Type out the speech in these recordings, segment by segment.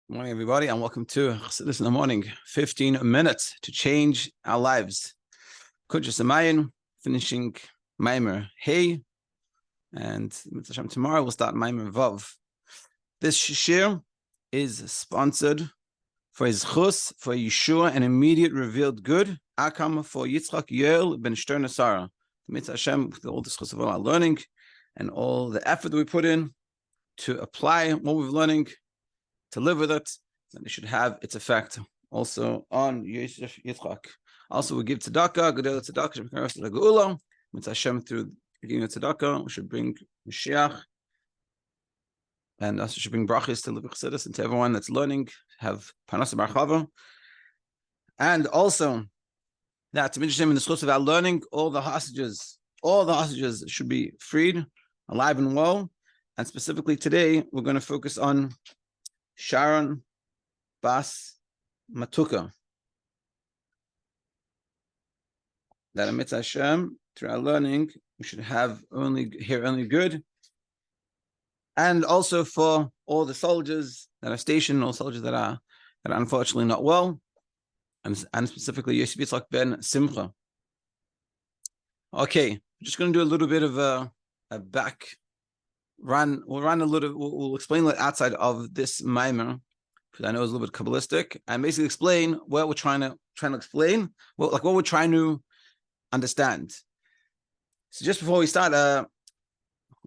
Morning, everybody, and welcome to Chassidus in the Morning. 15 minutes to change our lives. Kuntres, finishing Maamar Hey, and tomorrow we'll start Maamar Vav. This Shiur is sponsored for Zchus, for Yeshua, an immediate revealed good. Akam for Yitzchok Yoel ben Shter Sarah. Mitzvah Hashem, with all the Zchus of all our learning and all the effort that we put in to apply what we're learning, to live with it, and it should have its effect also on Yosef Yitzchok. Also, we give tzedakah, Gedel tzedakah, Shemkar Geula, Mitzvah Hashem through giving tzedakah. We should bring Mashiach, and also should bring brachas to Livich Chassidus and to everyone that's learning, have Parnasa Barchava. And also, that to mention in the Zchus of our learning, all the hostages should be freed, alive and well. And specifically today, we're going to focus on Sharon Bas Metuka. That amidst Hashem, through our learning, we should hear only good. And also for all the soldiers that are stationed, all soldiers that are unfortunately not well, and specifically Yosef Yitzchok ben Simcha. Okay, we're just going to do a little bit of a back run. We'll explain a little outside of this Maamar, because I know it's a little bit Kabbalistic, and basically explain what we're trying to explain, what we're trying to understand. So just before we start, a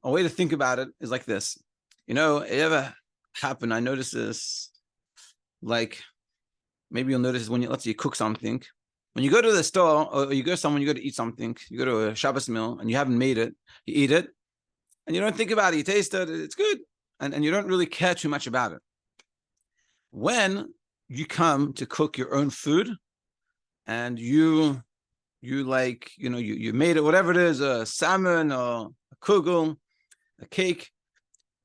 way to think about it is like this. You know, it ever happened, I noticed this, like maybe you'll notice when let's say you cook something, when you go to the store or you go somewhere, you go to eat something, you go to a Shabbos meal and you haven't made it, you eat it, and you don't think about it, you taste it, it's good, and you don't really care too much about it. When you come to cook your own food and you made it, whatever it is, a salmon or a kugel, a cake,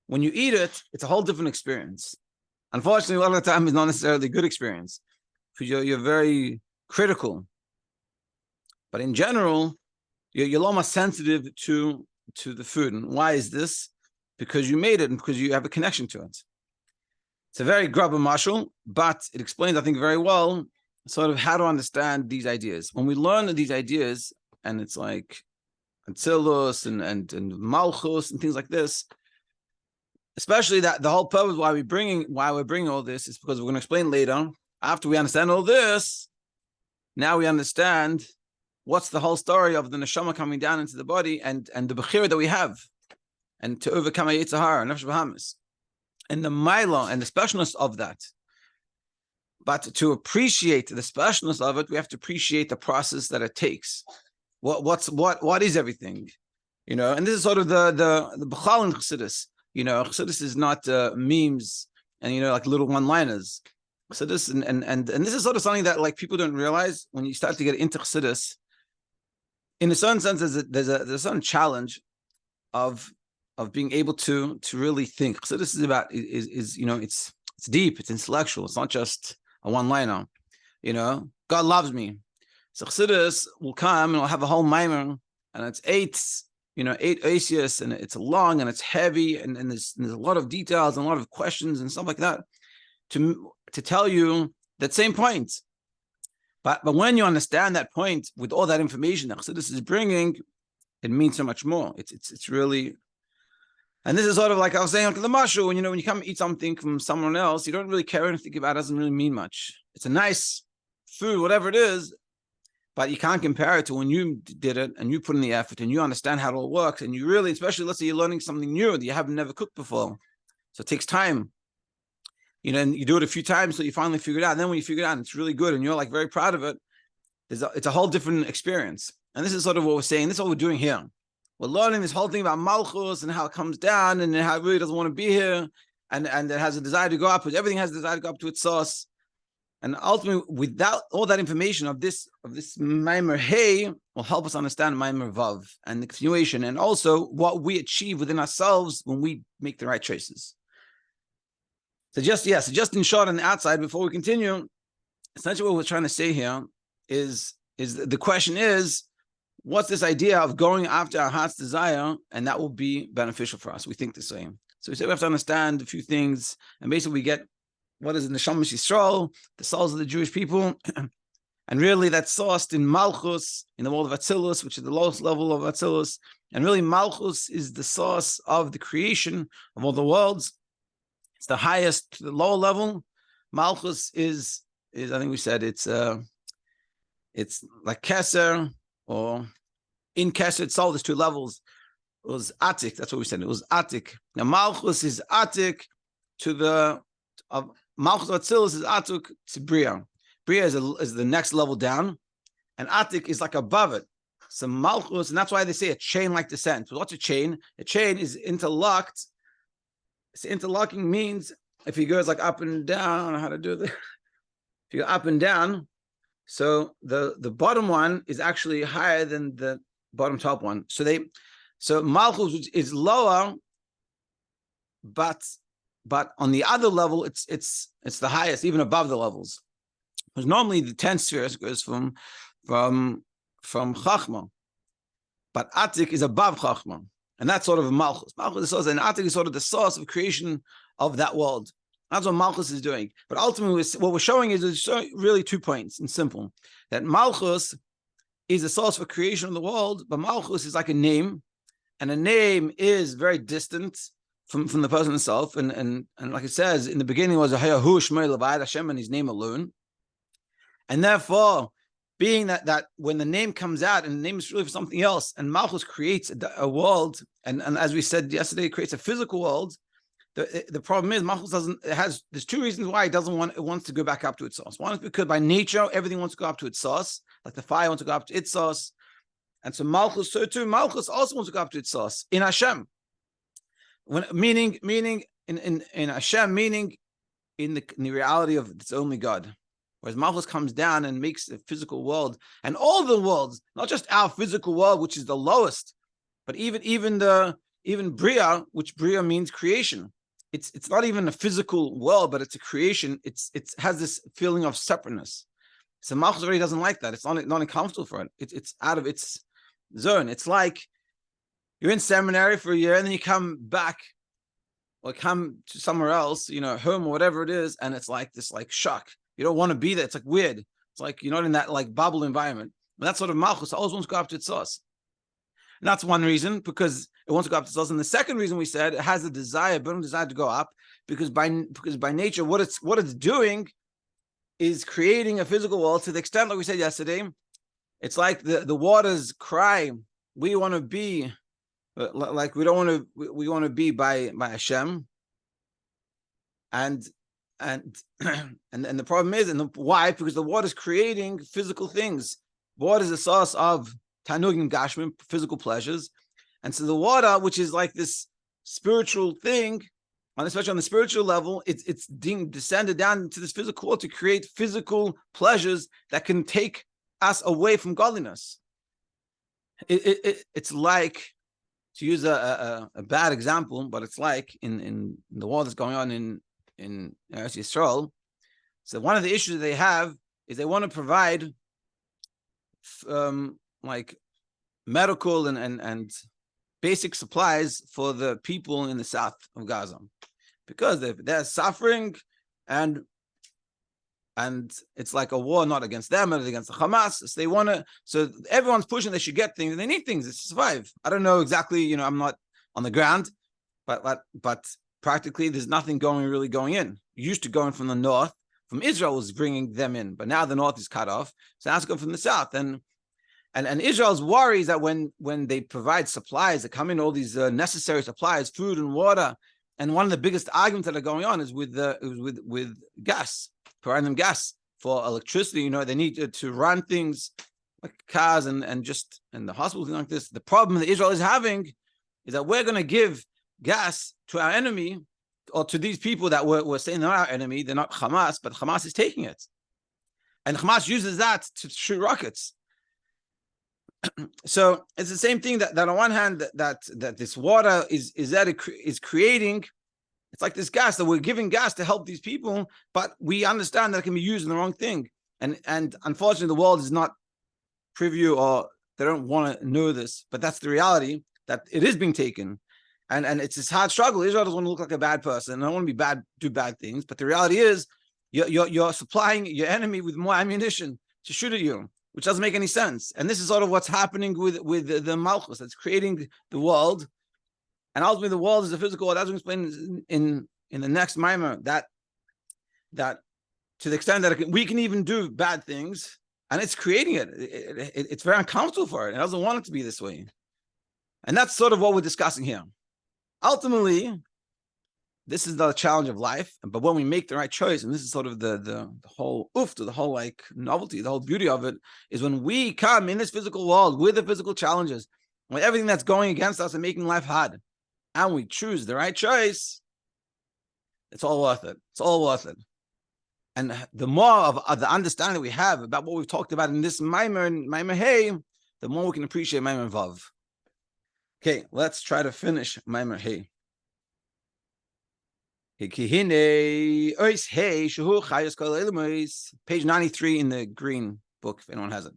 when you eat it, it's a whole different experience. Unfortunately, a lot of the time it's not necessarily a good experience because you're very critical. But in general, you're a lot more sensitive to the food. And why is this? Because you made it and because you have a connection to it. It's a very grubber mashal, but it explains, I think, very well sort of how to understand these ideas. When we learn these ideas, and it's like Atzilus and Malchus and things like this, especially that the whole purpose why we're bringing all this is because we're going to explain later. After we understand all this, now we understand what's the whole story of the neshama coming down into the body and the bechira that we have, and to overcome a Yetzer Hara, nefesh bahamis, and the mila and the specialness of that. But to appreciate the specialness of it, we have to appreciate the process that it takes. What is everything, you know? And this is sort of the b'chal in Chassidus. You know, Chassidus is not memes and like little one-liners. Chassidus and this is sort of something that like people don't realize when you start to get into Chassidus. In a certain sense, there's a certain challenge of being able to really think. Chassidus is it's deep, it's intellectual. It's not just a one-liner. God loves me. So Chassidus will come and will have a whole Maamar, and it's eight Asius, and it's long and it's heavy, and there's a lot of details and a lot of questions and stuff like that to tell you that same point. But when you understand that point with all that information that Chassidus is bringing, it means so much more. It's really, and this is sort of like I was saying, like the mashal, when you come eat something from someone else, you don't really care and think about it. It doesn't really mean much. It's a nice food, whatever it is, but you can't compare it to when you did it and you put in the effort and you understand how it all works, and you really, especially let's say you're learning something new that you haven't never cooked before, so it takes time. And you do it a few times so you finally figure it out. And then when you figure it out and it's really good and you're like very proud of it, it's a whole different experience. And this is sort of what we're saying. This is what we're doing here. We're learning this whole thing about Malchus and how it comes down and how it really doesn't want to be here, and it has a desire to go up, because everything has a desire to go up to its source. And ultimately, without all that information of this Maamar Hey, will help us understand Maamar Vav and the continuation, and also what we achieve within ourselves when we make the right choices. So just in short on the outside, before we continue, essentially what we're trying to say here is the question is, what's this idea of going after our heart's desire, and that will be beneficial for us? We think the same. So we say we have to understand a few things, and basically we get what is it? Neshama Yisrael, the souls of the Jewish people. And really that's sourced in Malchus, in the world of Atzilus, which is the lowest level of Atzilus. And really Malchus is the source of the creation of all the worlds. It's the highest to the lower level. Malchus is I think we said it's like Keser, or in Keser itself, there's two levels. It was Atik, that's what we said. It was Atik. Now Malchus is Atik to the Malchus Atzilus is Atik to Bria. Bria is the next level down, and Atik is like above it. So Malchus, and that's why they say a chain-like descent. What's a chain? A chain is interlocked. So interlocking means if he goes like up and down, I don't know how to do this. If you go up and down, so the bottom one is actually higher than the bottom top one. So Malchus is lower, but on the other level, it's the highest, even above the levels. Because normally the 10 spheres goes from Chachma, but Atik is above Chachma, and that's sort of a Malchus. Malchus is source, and Atik is sort of the source of creation of that world. That's what Malchus is doing. But ultimately, what we're showing is really 2 points, and simple. That Malchus is the source for creation of the world, but Malchus is like a name, and a name is very distant from the person himself. And like it says, in the beginning was Hayahu Shmei Levad, Hashem and his name alone. And therefore, being that when the name comes out, and the name is really for something else, and Malchus creates a world, and as we said yesterday, it creates a physical world. The problem is Malchus there's 2 reasons why it wants to go back up to its source. One is because by nature, everything wants to go up to its source, like the fire wants to go up to its source. And so Malchus also wants to go up to its source in Hashem. Meaning in Hashem, meaning in the reality of its only God. Whereas Malchus comes down and makes a physical world, and all the worlds, not just our physical world, which is the lowest, but even Bria, which Bria means creation. It's not even a physical world, but it's a creation. It has this feeling of separateness. So Malchus already doesn't like that. It's not uncomfortable for it. It's out of its zone. It's like you're in seminary for a year, and then you come back or come to somewhere else, home or whatever it is, and it's like this shock. You don't want to be there. It's like weird. It's like you're not in that bubble environment. But that's sort of Malchus. It always wants to go up to its source. And that's one reason, because it wants to go up to its source. And the second reason we said it has a burning desire to go up, because by nature, what it's doing is creating a physical world to the extent, like we said yesterday, it's like the waters cry, we want to be like we want to be by Hashem. And the problem is, why? Because the water is creating physical things. Water is a source of tanugim gashmim, physical pleasures, and so the water, which is like this spiritual thing, especially on the spiritual level, it's descended down into this physical world to create physical pleasures that can take us away from godliness. It's like, to use a bad example, but it's like in the war that's going on in Eretz Yisrael. So one of the issues they have is they want to provide like medical and basic supplies for the people in the south of Gaza, because they're suffering, and it's like a war not against them, but against the Hamas. So so everyone's pushing they should get things, and they need things to survive. I don't know exactly, I'm not on the ground, but practically there's nothing really going in. Used to going from the north, from Israel was bringing them in, but now the north is cut off, so now it's going from the south. And Israel's worries that when they provide supplies that come in, all these necessary supplies, food and water, and one of the biggest arguments that are going on is with gas, providing them gas for electricity. They need to run things like cars and the hospitals, things like this. The problem that Israel is having is that we're going to give gas to our enemy, or to these people that we're saying they're not our enemy. They're not Hamas, but Hamas is taking it, and Hamas uses that to shoot rockets. So it's the same thing that on one hand that this water is creating. It's like this gas that we're giving gas to help these people, but we understand that it can be used in the wrong thing. And unfortunately, the world is not privy, or they don't want to know this, but that's the reality, that it is being taken. And it's this hard struggle. Israel doesn't want to look like a bad person. I don't want to be bad, do bad things. But the reality is, you're supplying your enemy with more ammunition to shoot at you, which doesn't make any sense. And this is sort of what's happening with the Malchus that's creating the world. And ultimately, the world is a physical world. As we explain in the next Maamar, that to the extent that we can even do bad things, and it's creating it. It's very uncomfortable for it. It doesn't want it to be this way. And that's sort of what we're discussing here. Ultimately, this is the challenge of life. But when we make the right choice, and this is sort of the whole the whole like novelty, the whole beauty of it, is when we come in this physical world with the physical challenges, with everything that's going against us and making life hard, and we choose the right choice, it's all worth it. It's all worth it. And the more of the understanding we have about what we've talked about in this Maamar and Maamar Hey, the more we can appreciate Maamar Vav. Okay, let's try to finish Maamar Hey. Page 93 in the green book, if anyone has it.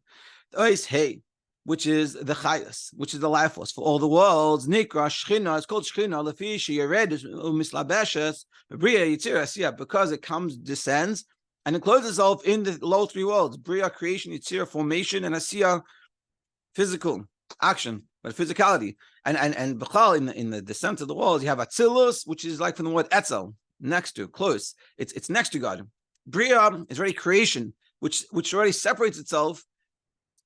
Ois Hey, which is the Chayas, which is the life force for all the worlds. Nikra Shchina, it's called Shchina, Lefishi Yered Mislabeshes, Bria Yitzira Asiya, because it descends, and it clothes itself in the lower three worlds: Bria, creation; Yitzira, formation; and Asiya, physical action, but physicality. And B'chal, in the descent of the world, you have Atzilus, which is like from the word Etzel, next to, close. It's next to God. Bria is already creation, which already separates itself.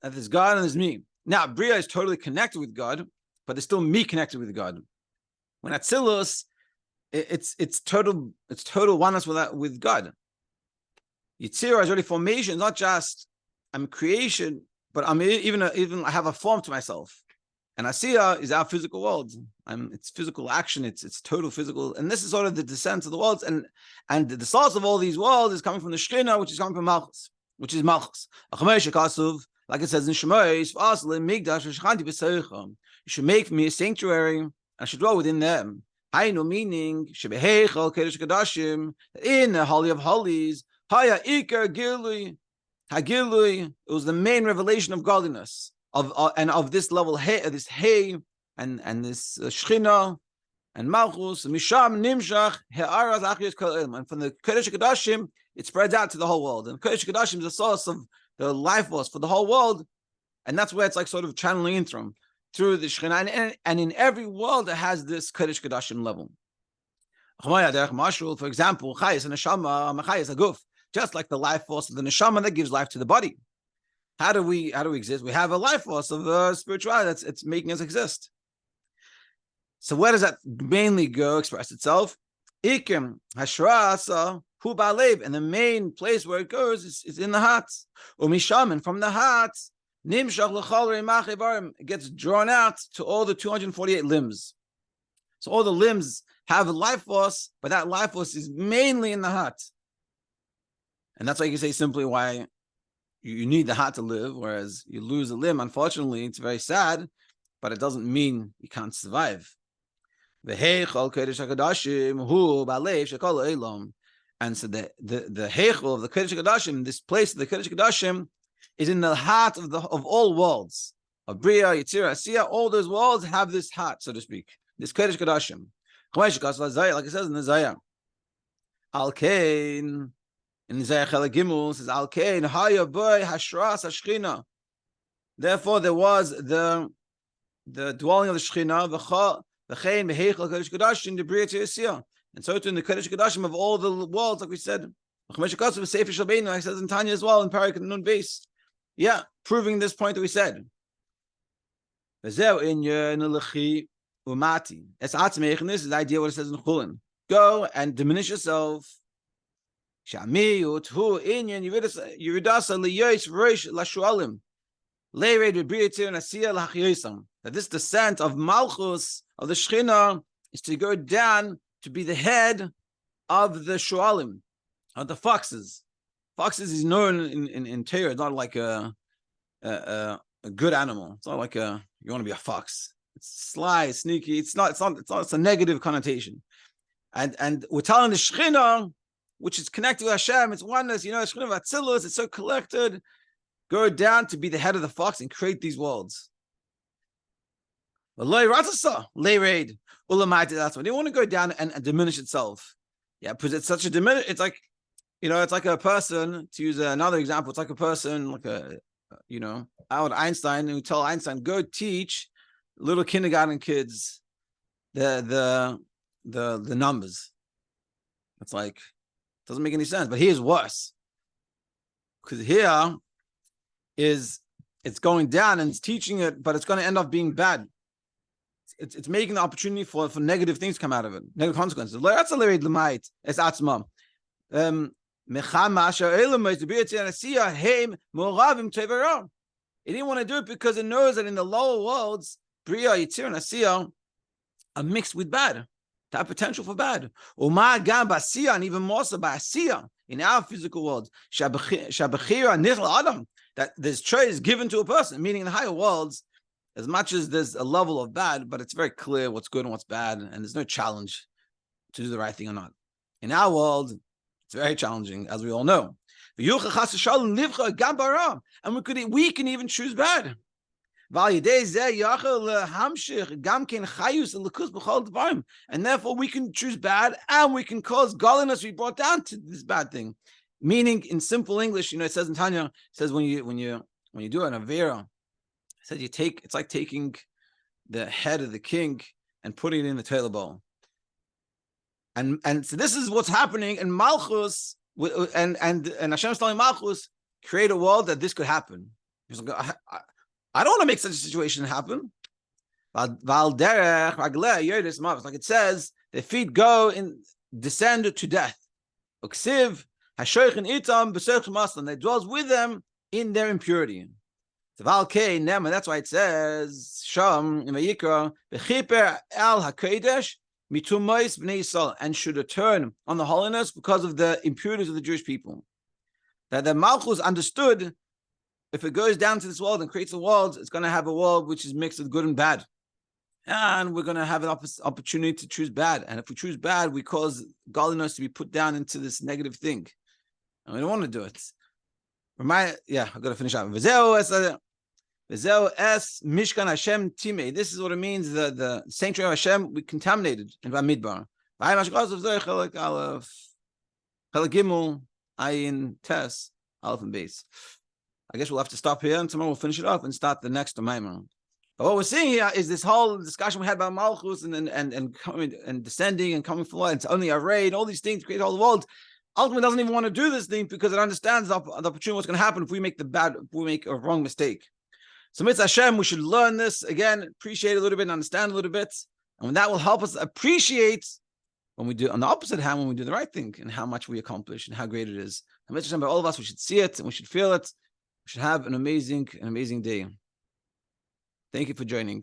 That there's God and there's me. Now, Bria is totally connected with God, but there's still me connected with God. When Atzilus, it's total oneness with God. Yitzira is already formation, not just I'm creation, but I'm even I have a form to myself. And Asiya is our physical world. It's physical action. It's total physical. And this is sort of the descent of the worlds. And the source of all these worlds is coming from the Shekhinah, which is coming from Malchus, which is Malchus. Like it says in Shemais, you should make me a sanctuary. I should dwell within them. Hainu, meaning in the Holy of Holies, Haya Iker Gilui, Hagilui. It was the main revelation of godliness of this level, this Hey, and this Shechina and Malchus, Misham Nimshach He'araz Achiyos Kol Elam. And from the Kodesh Kodashim, it spreads out to the whole world. And Kodesh Kodashim is the source of the life force for the whole world, and that's where it's like sort of channeling in through the Shekhinah, and in every world it has this Kodesh Kodashim level. For example, Chayes and Neshama, Chayes a guf, just like the life force of the Neshama that gives life to the body. How do we exist? We have a life force of spirituality it's making us exist. So where does that mainly go express itself? Ikim Hashrasa Hu Ba'alev, and the main place where it goes is in the heart. Umisham, and from the heart, Nimshach L'chol Reimach Ivarim, it gets drawn out to all the 248 limbs. So all the limbs have a life force, but that life force is mainly in the heart. And that's why you can say simply why you need the heart to live, whereas you lose a limb. Unfortunately, it's very sad, but it doesn't mean you can't survive. And so the heichel of the Kodesh Kodashim, this place of the Kodesh Kodashim, is in the heart of all worlds. Of Bria, Yitzira, Asiya, all those worlds have this heart, so to speak. This Kodesh Kodashim. Like it says in the Zayah. Al-Kain, in the Zayah Chelek Gimel, says Al-Kain, Haya Boy Hashras Hashchina. Therefore, there was the dwelling of the Shechina, and so too in the Kodesh Kodashim of all the worlds, like we said, like it says in Tanya as well in Parak Nun Base. Yeah, proving this point that we said. This is the idea what it says in Chulin. Go and diminish yourself. That this descent of Malchus, of the Shechina, is to go down to be the head of the Shualim, of the foxes. Foxes is known in Torah. It's not like a good animal. It's not like you want to be a fox. It's sly, sneaky. It's a negative connotation. And we're telling the Shechina, which is connected with Hashem, it's oneness. Shechina of Atzilus, it's so collected. Go down to be the head of the fox and create these worlds. That's why they want to go down and diminish itself. Yeah, because it's such a diminish. It's like, it's like a person, to use another example, it's like a person, like Albert Einstein, who tell Einstein, go teach little kindergarten kids the numbers. It's like, doesn't make any sense. But here's worse. Because here it's going down and it's teaching it, but it's going to end up being bad. It's making the opportunity for negative things to come out of it, negative consequences. That's a lyric lemait. It's atzma. He didn't want to do it because it knows that in the lower worlds, Bria, Yitzir, and Asiya are mixed with bad. To have potential for bad. And even more so by Asiya in our physical world. That this choice given to a person, meaning in the higher worlds, as much as there's a level of bad, but it's very clear what's good and what's bad, and there's no challenge to do the right thing or not. In our world, it's very challenging, as we all know. And we can even choose bad. And therefore we can choose bad, and we can cause godliness to be brought down to this bad thing. Meaning, in simple English, it says in Tanya, it says when you do an avera, it says it's like taking the head of the king and putting it in the toilet bowl. And so this is what's happening in Malchus, and Hashem's telling Malchus, create a world that this could happen. He's like, I don't want to make such a situation happen. Like it says, their feet go and descend to death. That dwells with them in their impurity. That's why it says, Sham in Vayikra, and should return on the holiness because of the impurities of the Jewish people. That the Malchus understood, if it goes down to this world and creates a world, it's going to have a world which is mixed with good and bad. And we're going to have an opportunity to choose bad. And if we choose bad, we cause godliness to be put down into this negative thing. And we don't want to do it. I've got to finish up. Mishkan Hashem Timei. This is what it means. The sanctuary of Hashem, we contaminated in Bamidbar. Gimel, Ayin, Tes, Aleph and Beis. I guess we'll have to stop here, and tomorrow we'll finish it off and start the next Maamar. But what we're seeing here is this whole discussion we had about Malchus and coming and descending and coming forward. It's only a raid, all these things, create all the world. Ultimately, doesn't even want to do this thing because it understands the opportunity what's going to happen if we make a wrong mistake. So Mitzvah Hashem, we should learn this again, appreciate it a little bit, and understand a little bit, and that will help us appreciate when we do on the opposite hand, when we do the right thing, and how much we accomplish and how great it is. And Mitzvah Hashem, by all of us, we should see it and we should feel it. We should have an amazing day. Thank you for joining.